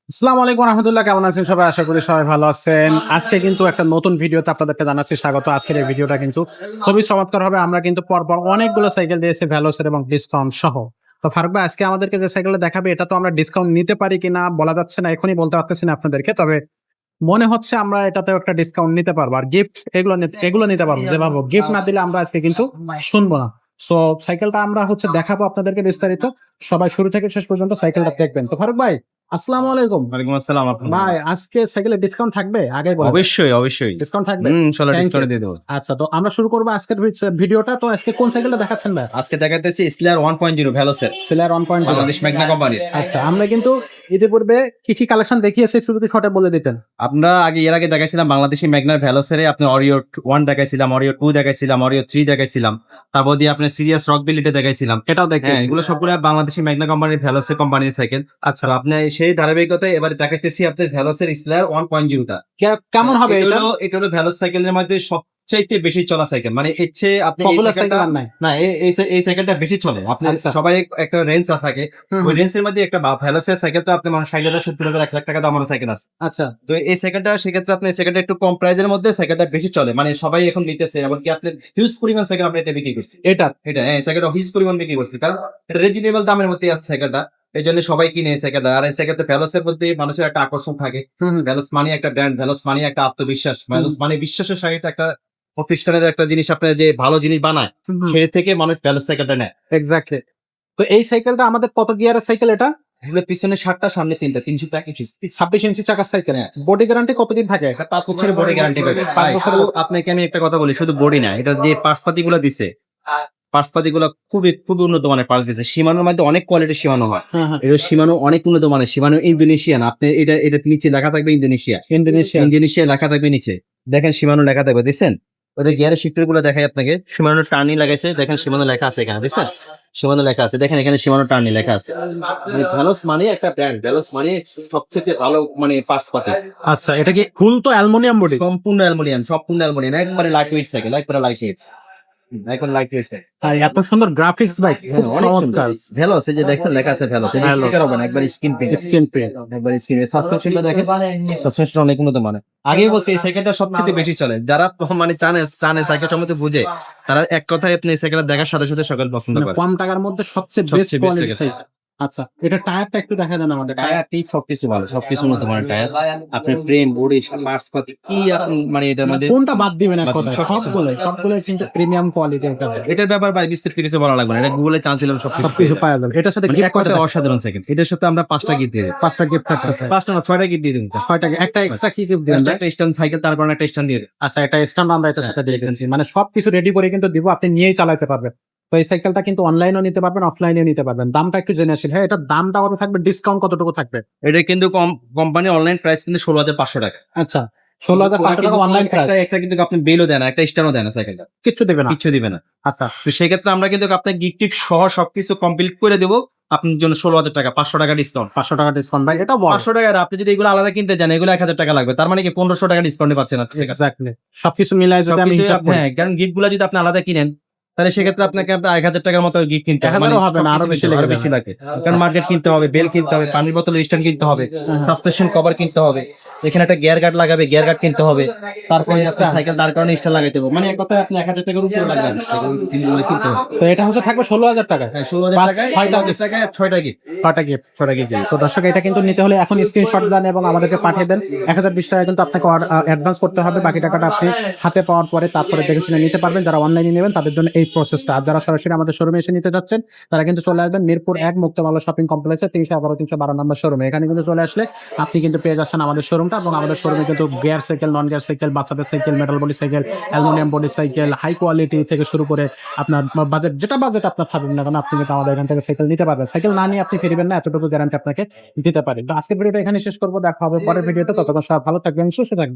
আসসালামু আলাইকুম রহমতুল্লাহ, কেমন আছেন সবাই? আশা করি সবাই ভালো আছেন। আজকে কিন্তু একটা নতুন ভিডিওতে আপনাদেরকে জানাচ্ছি স্বাগত। আজকের এই ভিডিওটা কিন্তু খুবই চমৎকার হবে। আমরা কিন্তু পরপর অনেকগুলো সাইকেল দিয়েছি ভ্যালোসের এবং ডিসকাউন্ট সহ। তো ফারুক ভাই আজকে আমাদেরকে যে সাইকেলটা দেখাবে এটা তো আমরা ডিসকাউন্ট নিতে পারি কিনা বলা যাচ্ছে না, এখনই বলতে পারতেছি না আপনাদেরকে। তবে মনে হচ্ছে আমরা এটাতেও একটা ডিসকাউন্ট নিতে পারবো, আর গিফট এগুলো নিতে পারবো। যে ভাবো গিফট না দিলে আমরা আজকে কিন্তু শুনবো না। সো সাইকেলটা আমরা দেখাবো আপনাদেরকে বিস্তারিত। সবাই শুরু থেকে শেষ পর্যন্ত সাইকেলটা দেখবেন। তো ফারুক ভাই আসসালামু আলাইকুম। ওয়ালাইকুম আসসালাম। ভাই আজকে সাইকেলের ডিসকাউন্ট থাকবে? আগে বলেন। অবশ্যই অবশ্যই ডিসকাউন্ট থাকবে। ইনশাআল্লাহ Thank ডিসকাউন্ট you. দিয়ে দেবো। আচ্ছা, তো আমরা শুরু করবো আজকের ভিডিওটা। তো আজকে কোন সাইকেলটা দেখাচ্ছেন ভাই? আজকে দেখাতেছি স্লেয়ার 1.0 ভ্যালোসের সেলার 1.0 বাংলাদেশ ম্যাগনা কোম্পানির। আচ্ছা, আমরা কিন্তু ইতিপূর্বে কিছু কালেকশন দেখিয়েছি, শুধু শর্টে বলে দিতেন। আমরা এর আগে দেখাইছিলাম বাংলাদেশি ম্যাগনার ভ্যালোসের, আপনার অরিও 1 দেখাইছিলাম, অরিও 2 দেখাইছিলাম, অরিও 3 দেখাইছিলাম, তারপর দিয়ে আপনার সিরিয়াস রক বিলিটে দেখাইছিলাম। এটাও হ্যাঁ, দেখিয়েছি। এগুলো সবগুলো বাংলাদেশি ম্যাগনা কোম্পানির ভ্যালোসের কোম্পানির সাইকেল। আচ্ছা, তো আপনি সেই ধারাবাহিকতায় এবারে দেখাইতেছি আপনার ভ্যালোসের স্লেয়ার 1.0টা। কেমন হবে এটা? এটা হলো ভ্যালোস সাইকেলের মধ্যে সবচাইতে বেশি চলা সাইকেল, মানে হচ্ছে আপনি এই পপুলার সাইকেল সাইকেলটা আর নাই। না, এই সাইকেলটা বেশি চলে। আপনি আচ্ছা। সবাই একটা রেঞ্জ থাকে, হুম, ওই হুম। রেঞ্জের মধ্যে একটা ভ্যালোসের সাইকেল তো আপনি মানে 60,000 70,000 1 লাখ টাকা দাম সাইকেল আছে। আচ্ছা, তো এই সাইকেলটা সেক্ষেত্রে আপনি এই সাইকেলটা একটু কম প্রাইজের মধ্যে সাইকেলটা বেশি চলে, মানে সবাই এখন নিতেছে, এমনকি আপনি হিউজ পরিমাণ সাইকেল আমরা এটা বিক্রি করছি। এটা এটা হ্যাঁ, সাইকেলটা হিউজ পরিমাণ বিক্রি করছি, কারণ এটা রিজনেবল দামের মধ্যে আছে সাইকেলটা। এই জন্য সবাই কিনে এই সাইকেলটা। আর এই সাইকেলটা ভ্যালোসের প্রতি মানুষের একটা আকর্ষণ থাকে। হুম, হুম। ভ্যালোস মানি একটা ব্র্যান্ড, ভ্যালোস মানি একটা আত্মবিশ্বাস, ভ্যালোস মানে বিশ্বাসের সহিত একটা প্রতিষ্ঠানের একটা জিনিস আপনার যে ভালো জিনিস বানায়, সেই থেকে মানুষ ভ্যালোস সাইকেলটা নেয়। এক্স্যাক্টলি। তো এই সাইকেলটা আমাদের কত গিয়ারের সাইকেল? এটা এগুলো পিছনে 7টা, সামনে 3টা, 300 টাকা 26 ইঞ্চি চাকার সাইকেল। বডি গ্যারান্টি কতদিন থাকে? 5 বছরের বডি গ্যারান্টি পাবে। 5 বছরের। আপনাকে আমি একটা কথা বলি, শুধু বডি না, এটা যে পার্টসপাতি গুলো দিছে, পার্টসপাতি গুলো খুবই খুবই উন্নত মানের পার্টস দিছে। সীমানোর মধ্যে অনেক কোয়ালিটির সীমানো হয়, হ্যাঁ, হ্যাঁ। এটা সীমানো অনেক উন্নত মানের সীমানো, ইন্দোনেশিয়ান। আপনি এটা নিচে লেখা থাকবে ইন্দোনেশিয়া, ইন্দোনেশিয়া। ইন্দোনেশিয়া লেখা থাকবে নিচে। দেখেন সীমানো লেখা থাকবে, দেখছেন? ওদের গিয়ারের শিফটার গুলো দেখাই আপনাকে, সীমানো টার্নি লাগাইছে, দেখেন সীমানো লেখা আছে এখানে, দেখছেন? সীমানো লেখা আছে, দেখেন এখানে সীমানো টার্নি লেখা আছে। ভ্যালোস মানে একটা ব্র্যান্ড, ভ্যালোস মানে সবচেয়ে ভালো মানে ফার্স্ট পার্টি। আচ্ছা, এটা কি ফুল তো অ্যালুমিনিয়াম বডি? সম্পূর্ণ অ্যালুমিনিয়াম, সম্পূর্ণ অ্যালুমিনিয়াম, একবারে লাইট ওয়েট সাইকেল, একবারে লাইট ওয়েট, এখন লাইট ওয়েট সাইকেল। আর এত সুন্দর গ্রাফিক্স ভাই, খুব অনেক সুন্দর। চমৎকার। ভ্যালোস, এই যে দেখছেন লেখা আছে ভ্যালোস, এটা Veloz। স্টিকার হবে না, একবার স্ক্রিন প্রিন্ট, স্ক্রিন প্রিন্ট। একবার স্ক্রিন। সাসপেনশনটা দেখেন, সাসপেনশন অনেক উন্নত মানের। আগে বলছি এই সাইকেলটা সবচেয়ে বেশি চলে। যারা মানে জানে সাইকেল সম্বন্ধে বুঝে, তারা এক কথায় আপনি এই সাইকেলটা দেখার সাথে সাথে সকল পছন্দ করে। কম টাকার মধ্যে সবচেয়ে বেস্ট সবচেয়ে best কোয়ালিটি সাইকেল। সাইকেল। আচ্ছা, এটা টায়ারটা একটু দেখা দেন আমাদের। টায়ার টিপ সবকিছু ভালো, সবকিছু উন্নত মানের টায়ার। আপনার ফ্রেম, বডি, পার্টস পাতি কি আপনি মানে এটার মধ্যে কোনটা বাদ দিবেন এক বাদ কথায়? সবকিছু। সবগুলোই কিন্তু প্রিমিয়াম কোয়ালিটি। এটার ব্যাপার ভাই বিস্তারিত কিছু বলা লাগবে না, এটা গুগলে চান্স দিলাম সবকিছু পেয়ে সবকিছু যাবেন। পাওয়া যাবে। এটার সাথে মানে গিফট এক কথায় করতে অসাধারণ সাইকেল। এটার সাথে আমরা 5টা গিফট দিয়ে দেব। 5টা গিফট থাকতেছে। 5টা না, 6টা গিফট দিয়ে দেব। 6টা একটা এক্সট্রা কি গিফট দিবেন? একটা স্ট্যান্ড সাইকেল, তারপর একটা স্ট্যান্ড দিয়ে দেব। আচ্ছা, এটা স্ট্যান্ড আমরা এটার সাথে দিয়ে হ্যাঁ, দিচ্ছি। মানে সবকিছু রেডি করে কিন্তু দিব, আপনি নিয়েই চালাতে পারবেন। তো এই সাইকেলটা কিন্তু অনলাইনেও নিতে পারবেন, অফলাইনেও নিতে পারবেন। দামটা একটু জেনে আসি। হ্যাঁ, এটার দামটা কত থাকবে? ডিসকাউন্ট কতটুকু থাকবে? এটা কিন্তু কোম্পানি অনলাইন প্রাইস কিন্তু 16,500 টাকা। আচ্ছা, 16,500 টাকা অনলাইন প্রাইস। একটা কিন্তু আপনি বেলও দেন না, একটা স্ট্যান্ডও দেন না, সাইকেলটা কিচ্ছু দেবে না। কিচ্ছু দিবে না। আচ্ছা, তো সেক্ষেত্রে আমরা কিন্তু আপনার গিফট টিফট সহ সবকিছু কমপ্লিট করে দেবো আপনার জন্য 16,000 টাকা, 500 টাকা ডিসকাউন্ট। 500 টাকা ডিসকাউন্ট ভাই, এটা বড়। 500 টাকা। আপনি যদি এগুলো আলাদা কিনতে যান, এগুলো 1,000 টাকা লাগবে, তার মানে কি 1,500 টাকা ডিসকাউন্টে পাচ্ছেন আপনি। এক্স্যাক্টলি, সবকিছু মিলাই যদি আমি হিসাব করি। হ্যাঁ, কারণ গিফট গুলা যদি আপনি আলাদা কিনেন, তাহলে সেক্ষেত্রে আপনাকে 1,000 টাকার মতো গিফট কিনতে হবে, 1000 হবে না, আরো বেশি লেগে বেশি যাবে। লাগে। কারণ মার্কেট কিনতে হবে, বেল কিনতে হবে, পানির বোতলের স্ট্যান্ড কিনতে হবে, সাসপেনশন কভার কিনতে হবে, এখানে একটা গিয়ার গার্ড লাগাবে, গিয়ার গার্ড কিনতে হবে, তারপরে আপনার সাইকেল দাঁড় করানো স্ট্যান্ড লাগাইতে হবে। মানে এক কথায় আপনি 1,000 টাকার উপরে লাগবে জিনিসগুলো কিনতে হবে। তো এটা থাকবে 16,000 টাকা। হ্যাঁ, 16,000 টাকায় 6টা টাকায় 6টা গিফট। 6টা গিফট। 6টা গিফট। তো দর্শক, এটা কিন্তু নিতে হলে এখন স্ক্রিনশট দেন এবং আমাদেরকে পাঠিয়ে দেন। 1020 টাকা কিন্তু আপনাকে অ্যাডভান্স করতে হবে। বাকি টাকাটা আপনি হাতে পাওয়ার পরে তারপরে দেখে শুনে নিতে পারবেন। যারা অনলাইনে নেবেন তাদের জন্য এই প্রসেসটা। আর যারা সরাসরি আমাদের শোরুমে এসে নিতে যাচ্ছেন তারা কিন্তু চলে আসবেন মিরপুর 1 মুক্তামালা শপিং কমপ্লেক্সে 311 312 নম্বর শোরুমে। এখানে কিন্তু চলে আসলে আপনি কিন্তু পেয়ে যাচ্ছেন আমাদের শোরুমটা। এবং আমাদের শোরুমে কিন্তু gear cycle, non gear cycle, বাচ্চাদের cycle, metal body cycle, aluminium body cycle, high quality থেকে শুরু করে আপনার বাজেট আপনার থাকবে না কেন, আপনি কিন্তু আমাদের এখান থেকে সাইকেল নিতে পারবেন। সাইকেল না নিয়ে আপনি ফিরবেন না, এতটুকু গ্যারান্টি আপনাকে দিতে পারি। তো আজকের ভিডিওটা এখানে শেষ করবো। দেখা হবে পরের ভিডিওতে। ততক্ষণ সব ভালো থাকবেন, সুস্থ থাকবেন।